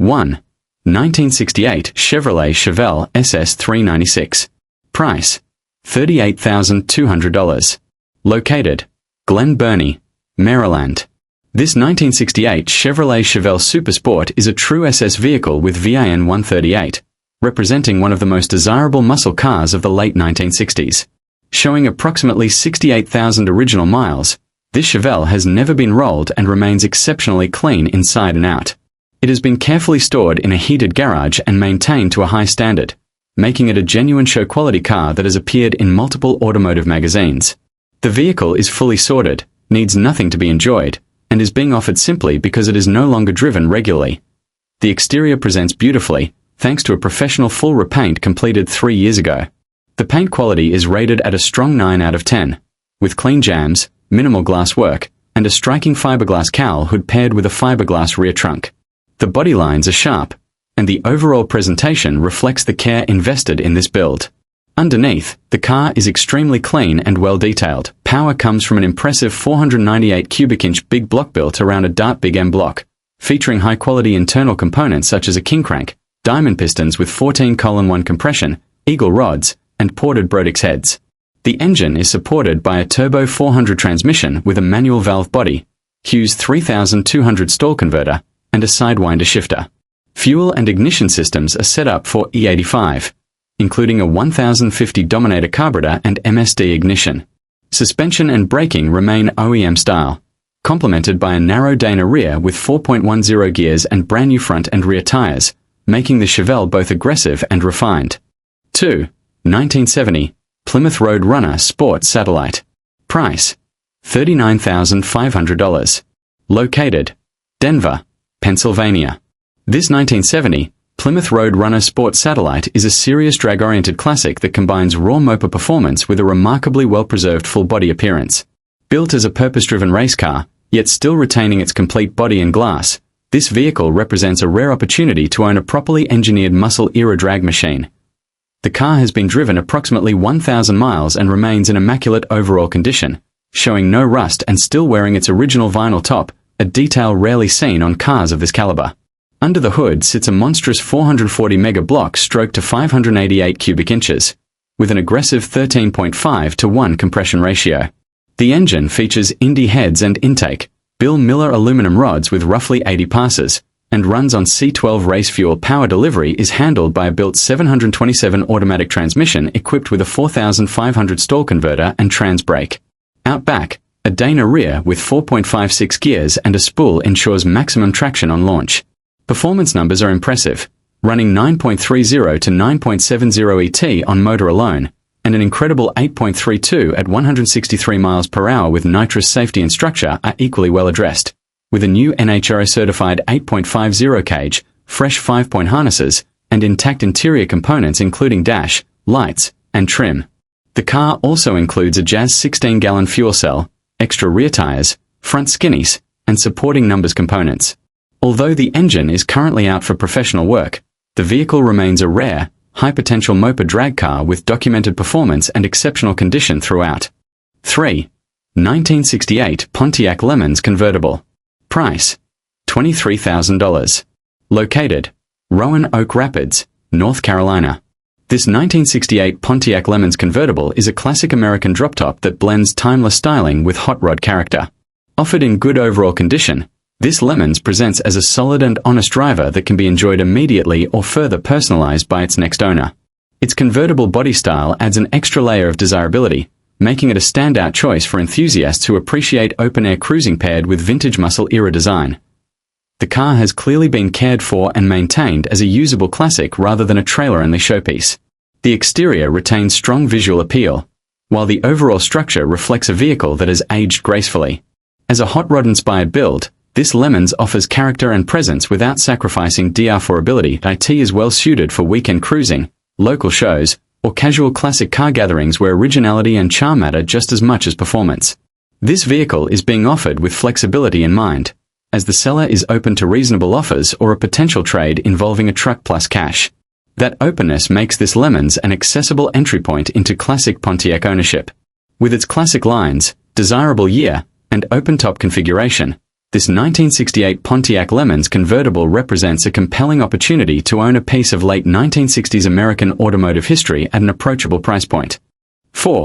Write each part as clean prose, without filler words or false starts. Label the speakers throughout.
Speaker 1: 1. 1968 Chevrolet Chevelle SS 396. Price: $38,200. Located: Glen Burnie, Maryland. This 1968 Chevrolet Chevelle Supersport is a true SS vehicle with VIN 138, representing one of the most desirable muscle cars of the late 1960s. Showing approximately 68,000 original miles, this Chevelle has never been rolled and remains exceptionally clean inside and out. It has been carefully stored in a heated garage and maintained to a high standard, making it a genuine show-quality car that has appeared in multiple automotive magazines. The vehicle is fully sorted, needs nothing to be enjoyed, and is being offered simply because it is no longer driven regularly. The exterior presents beautifully, thanks to a professional full repaint completed 3 years ago. The paint quality is rated at a strong 9 out of 10, with clean jams, minimal glass work, and a striking fiberglass cowl hood paired with a fiberglass rear trunk. The body lines are sharp, and the overall presentation reflects the care invested in this build. Underneath, the car is extremely clean and well detailed. Power comes from an impressive 498 cubic inch big block built around a Dart Big M block, featuring high-quality internal components such as a king crank, diamond pistons with 14:1 compression, eagle rods, and ported Brodix heads. The engine is supported by a turbo 400 transmission with a manual valve body, Hughes 3200 stall converter, and a sidewinder shifter. Fuel and ignition systems are set up for E85, including a 1050 Dominator carburetor and MSD ignition. Suspension and braking remain OEM style, complemented by a narrow Dana rear with 4.10 gears and brand new front and rear tires, making the Chevelle both aggressive and refined. 2. 1970 Plymouth Road Runner Sport Satellite. Price: $39,500. Located: Denver, Pennsylvania. This 1970 Plymouth Road Runner Sport Satellite is a serious drag-oriented classic that combines raw moper performance with a remarkably well-preserved full-body appearance. Built as a purpose-driven race car, yet still retaining its complete body and glass, this vehicle represents a rare opportunity to own a properly engineered muscle-era drag machine. The car has been driven approximately 1,000 miles and remains in immaculate overall condition, showing no rust and still wearing its original vinyl top, a detail rarely seen on cars of this caliber. Under the hood sits a monstrous 440 mega block stroked to 588 cubic inches, with an aggressive 13.5:1 compression ratio. The engine features Indy heads and intake, Bill Miller aluminum rods with roughly 80 passes, and runs on C12 race fuel. Power delivery is handled by a built 727 automatic transmission equipped with a 4500 stall converter and trans brake. Out back, a Dana rear with 4.56 gears and a spool ensures maximum traction on launch. Performance numbers are impressive, running 9.30 to 9.70 ET on motor alone, and an incredible 8.32 at 163 miles per hour with nitrous safety and structure are equally well addressed, with a new NHRA-certified 8.50 cage, fresh 5-point harnesses, and intact interior components including dash, lights, and trim. The car also includes a Jazz 16-gallon fuel cell, extra rear tires, front skinnies, and supporting numbers components. Although the engine is currently out for professional work, the vehicle remains a rare, high-potential moper drag car with documented performance and exceptional condition throughout. 3. 1968 Pontiac Lemons Convertible. Price: $23,000. Located: Rowan Oak Rapids, North Carolina. This 1968 Pontiac Lemons convertible is a classic American drop-top that blends timeless styling with hot rod character. Offered in good overall condition, this Lemons presents as a solid and honest driver that can be enjoyed immediately or further personalized by its next owner. Its convertible body style adds an extra layer of desirability, making it a standout choice for enthusiasts who appreciate open-air cruising paired with vintage muscle-era design. The car has clearly been cared for and maintained as a usable classic rather than a trailer-only showpiece. The exterior retains strong visual appeal, while the overall structure reflects a vehicle that has aged gracefully. As a hot rod-inspired build, this Lemons offers character and presence without sacrificing DR4ability. It is well suited for weekend cruising, local shows, or casual classic car gatherings where originality and charm matter just as much as performance. This vehicle is being offered with flexibility in mind, as the seller is open to reasonable offers or a potential trade involving a truck plus cash. That openness makes this Lemons an accessible entry point into classic Pontiac ownership. With its classic lines, desirable year, and open-top configuration, This 1968 Pontiac Lemons convertible represents a compelling opportunity to own a piece of late 1960s American automotive history at an approachable price point. 4.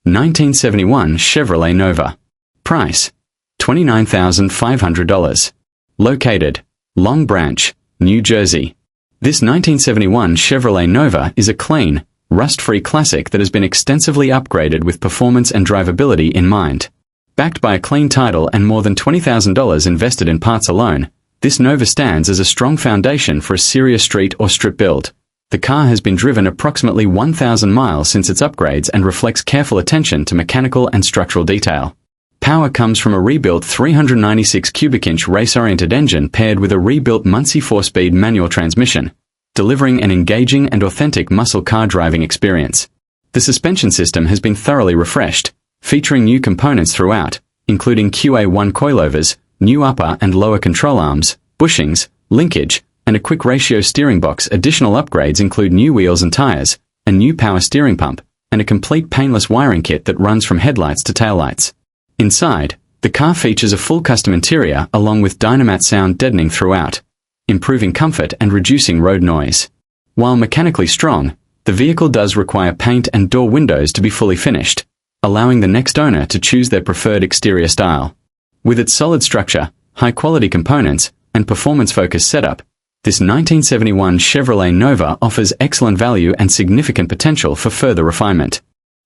Speaker 1: 1971 Chevrolet Nova. Price: $29,500. Located: Long Branch, New Jersey. This 1971 Chevrolet Nova is a clean, rust-free classic that has been extensively upgraded with performance and drivability in mind. Backed by a clean title and more than $20,000 invested in parts alone, this Nova stands as a strong foundation for a serious street or strip build. The car has been driven approximately 1,000 miles since its upgrades and reflects careful attention to mechanical and structural detail. Power comes from a rebuilt 396 cubic inch race-oriented engine paired with a rebuilt Muncie 4-speed manual transmission, delivering an engaging and authentic muscle car driving experience. The suspension system has been thoroughly refreshed, featuring new components throughout, including QA1 coilovers, new upper and lower control arms, bushings, linkage, and a quick ratio steering box. Additional upgrades include new wheels and tires, a new power steering pump, and a complete painless wiring kit that runs from headlights to taillights. Inside, the car features a full custom interior along with Dynamat sound deadening throughout, improving comfort and reducing road noise. While mechanically strong, the vehicle does require paint and door windows to be fully finished, allowing the next owner to choose their preferred exterior style. With its solid structure, high-quality components, and performance-focused setup, this 1971 Chevrolet Nova offers excellent value and significant potential for further refinement.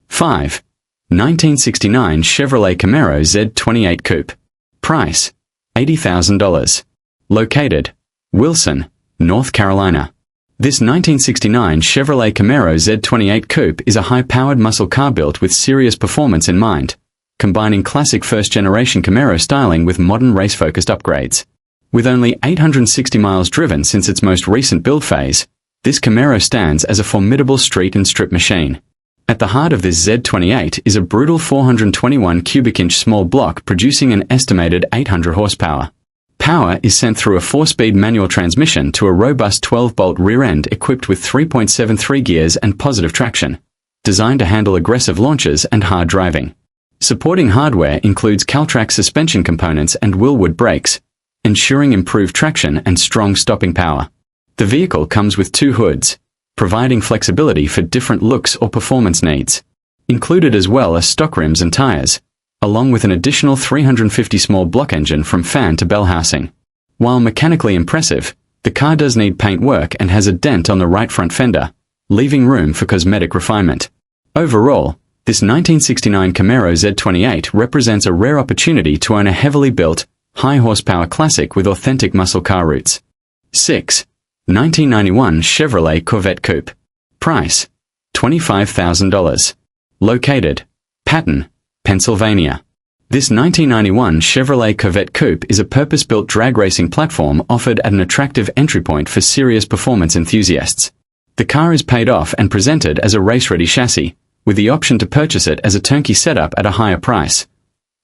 Speaker 1: 5. 1969 Chevrolet Camaro Z28 Coupe. Price: $80,000. Located: Wilson, North Carolina. This 1969 Chevrolet Camaro Z28 Coupe is a high-powered muscle car built with serious performance in mind, combining classic first-generation Camaro styling with modern race-focused upgrades. With only 860 miles driven since its most recent build phase, this Camaro stands as a formidable street and strip machine. At the heart of this Z28 is a brutal 421 cubic inch small block producing an estimated 800 horsepower. Power is sent through a 4-speed manual transmission to a robust 12-bolt rear end equipped with 3.73 gears and positive traction, designed to handle aggressive launches and hard driving. Supporting hardware includes Caltrac suspension components and Willwood brakes, ensuring improved traction and strong stopping power. The vehicle comes with 2 hoods, providing flexibility for different looks or performance needs. Included as well are stock rims and tires, along with an additional 350 small block engine from fan to bell housing. While mechanically impressive, the car does need paint work and has a dent on the right front fender, leaving room for cosmetic refinement. Overall, this 1969 Camaro Z28 represents a rare opportunity to own a heavily built, high-horsepower classic with authentic muscle car roots. 6. 1991 Chevrolet Corvette Coupe. Price: $25,000. Located: Patton, Pennsylvania. This 1991 Chevrolet Corvette Coupe is a purpose-built drag racing platform offered at an attractive entry point for serious performance enthusiasts. The car is paid off and presented as a race-ready chassis, with the option to purchase it as a turnkey setup at a higher price.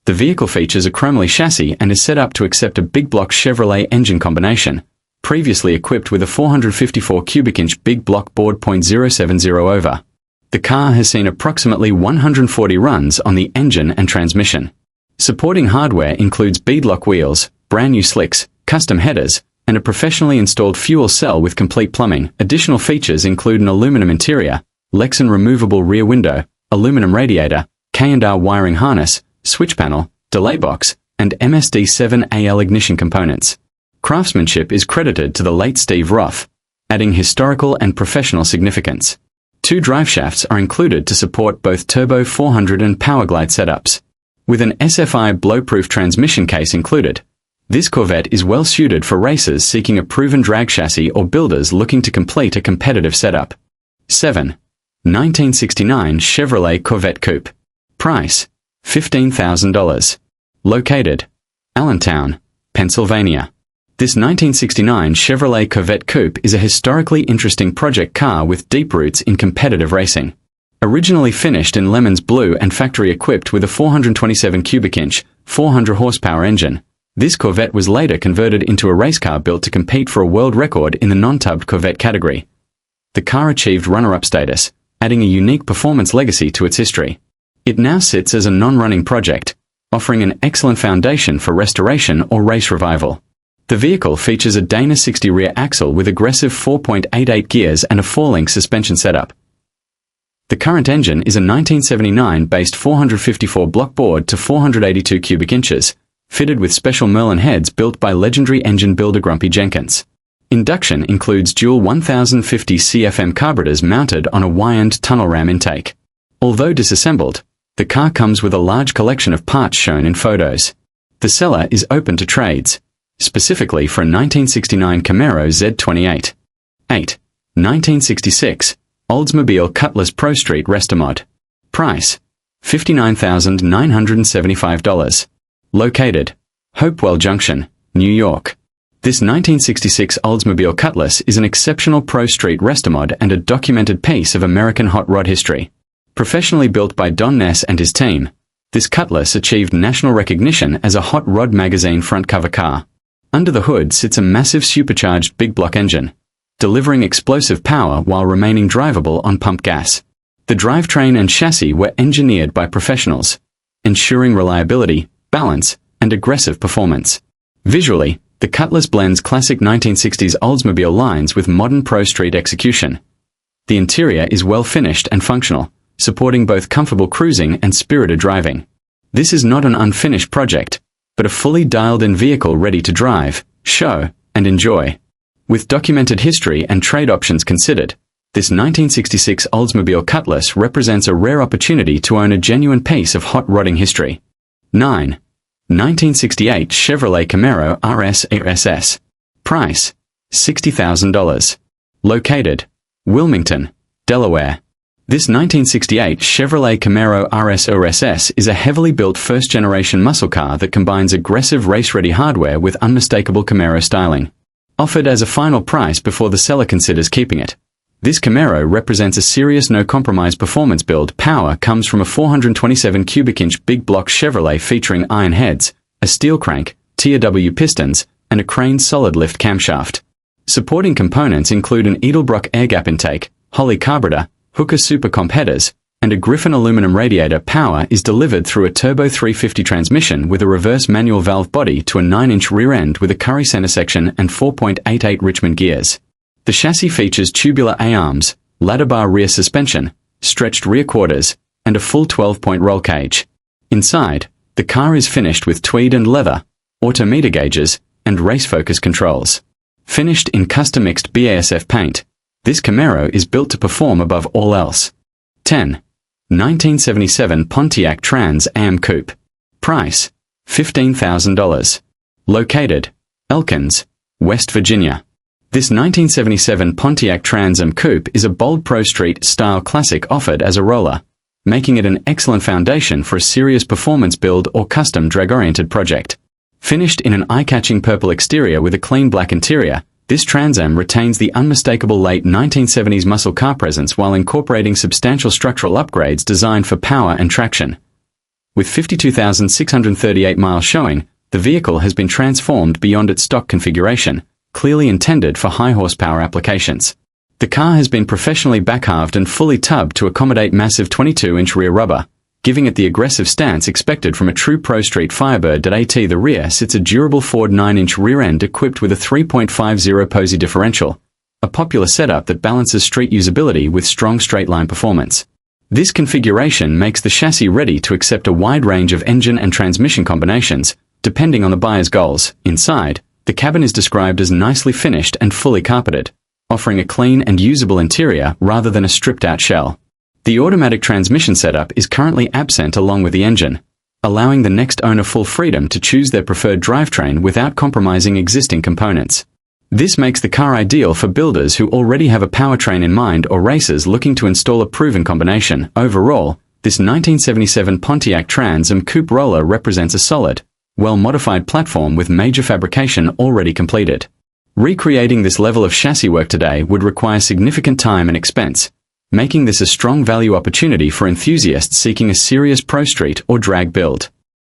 Speaker 1: The vehicle features a chromoly chassis and is set up to accept a big block Chevrolet engine combination, previously equipped with a 454 cubic inch big block board .070 over. The car has seen approximately 140 runs on the engine and transmission. Supporting hardware includes beadlock wheels, brand new slicks, custom headers, and a professionally installed fuel cell with complete plumbing. Additional features include an aluminum interior, Lexan removable rear window, aluminum radiator, K&R wiring harness, switch panel, delay box, and MSD7AL ignition components. Craftsmanship is credited to the late Steve Roth, adding historical and professional significance. 2 driveshafts are included to support both Turbo 400 and Powerglide setups. With an SFI blow-proof transmission case included, this Corvette is well suited for racers seeking a proven drag chassis or builders looking to complete a competitive setup. 7. 1969 Chevrolet Corvette Coupe. Price: $15,000. Located: Allentown, Pennsylvania. This 1969 Chevrolet Corvette Coupe is a historically interesting project car with deep roots in competitive racing. Originally finished in lemons blue and factory equipped with a 427 cubic inch, 400 horsepower engine, this Corvette was later converted into a race car built to compete for a world record in the non-tubbed Corvette category. The car achieved runner-up status, adding a unique performance legacy to its history. It now sits as a non-running project, offering an excellent foundation for restoration or race revival. The vehicle features a Dana 60 rear axle with aggressive 4.88 gears and a 4-link suspension setup. The current engine is a 1979-based 454 block bore to 482 cubic inches, fitted with special Merlin heads built by legendary engine builder Grumpy Jenkins. Induction includes dual 1050 CFM carburetors mounted on a Y-end tunnel ram intake. Although disassembled, the car comes with a large collection of parts shown in photos. The seller is open to trades, specifically for a 1969 Camaro Z28. 8. 1966 Oldsmobile Cutlass Prostreet Restomod. Price: $59,975. Located: Hopewell Junction, New York. This 1966 Oldsmobile Cutlass is an exceptional Prostreet Restomod and a documented piece of American hot rod history. Professionally built by Don Ness and his team, this Cutlass achieved national recognition as a Hot Rod magazine front cover car. Under the hood sits a massive supercharged big block engine, delivering explosive power while remaining drivable on pump gas. The drivetrain and chassis were engineered by professionals, ensuring reliability, balance, and aggressive performance. Visually, the Cutlass blends classic 1960s Oldsmobile lines with modern Prostreet execution. The interior is well finished and functional, supporting both comfortable cruising and spirited driving. This is not an unfinished project, but a fully dialed-in vehicle ready to drive, show, and enjoy. With documented history and trade options considered, this 1966 Oldsmobile Cutlass represents a rare opportunity to own a genuine piece of hot rodding history. 9. 1968 Chevrolet Camaro RS RSS. Price: $60,000. Located: Wilmington, Delaware. This 1968 Chevrolet Camaro RS RSS is a heavily built first-generation muscle car that combines aggressive race-ready hardware with unmistakable Camaro styling. Offered as a final price before the seller considers keeping it, this Camaro represents a serious no-compromise performance build. Power comes from a 427 cubic inch big block Chevrolet featuring iron heads, a steel crank, TUBBED pistons, and a crane solid lift camshaft. Supporting components include an Edelbrock air gap intake, Holley carburetor, Hooker Super Comp headers, and a Griffin aluminum radiator. Power is delivered through a turbo 350 transmission with a reverse manual valve body to a 9-inch rear end with a Curry center section and 4.88 Richmond gears. The chassis features tubular A-arms, ladder bar rear suspension, stretched rear quarters, and a full 12-point roll cage. Inside, the car is finished with tweed and leather, auto meter gauges, and race focus controls. Finished in custom-mixed BASF paint, this Camaro is built to perform above all else. 10. 1977 Pontiac Trans Am Coupe. Price: $15,000. Located: Elkins, West Virginia. This 1977 Pontiac Trans Am Coupe is a bold Prostreet-style classic offered as a roller, making it an excellent foundation for a serious performance build or custom drag-oriented project. Finished in an eye-catching purple exterior with a clean black interior, this Trans Am retains the unmistakable late 1970s muscle car presence while incorporating substantial structural upgrades designed for power and traction. With 52,638 miles showing, the vehicle has been transformed beyond its stock configuration, clearly intended for high-horsepower applications. The car has been professionally back-halved and fully tubbed to accommodate massive 22-inch rear rubber, giving it the aggressive stance expected from a true Prostreet Firebird. At the rear sits a durable Ford 9-inch rear end equipped with a 3.50 Posey differential, a popular setup that balances street usability with strong straight-line performance. This configuration makes the chassis ready to accept a wide range of engine and transmission combinations, depending on the buyer's goals. Inside, the cabin is described as nicely finished and fully carpeted, offering a clean and usable interior rather than a stripped-out shell. The automatic transmission setup is currently absent along with the engine, allowing the next owner full freedom to choose their preferred drivetrain without compromising existing components. This makes the car ideal for builders who already have a powertrain in mind or racers looking to install a proven combination. Overall, this 1977 Pontiac Trans Am Coupe roller represents a solid, well-modified platform with major fabrication already completed. Recreating this level of chassis work today would require significant time and expense, making this a strong value opportunity for enthusiasts seeking a serious Prostreet or drag build.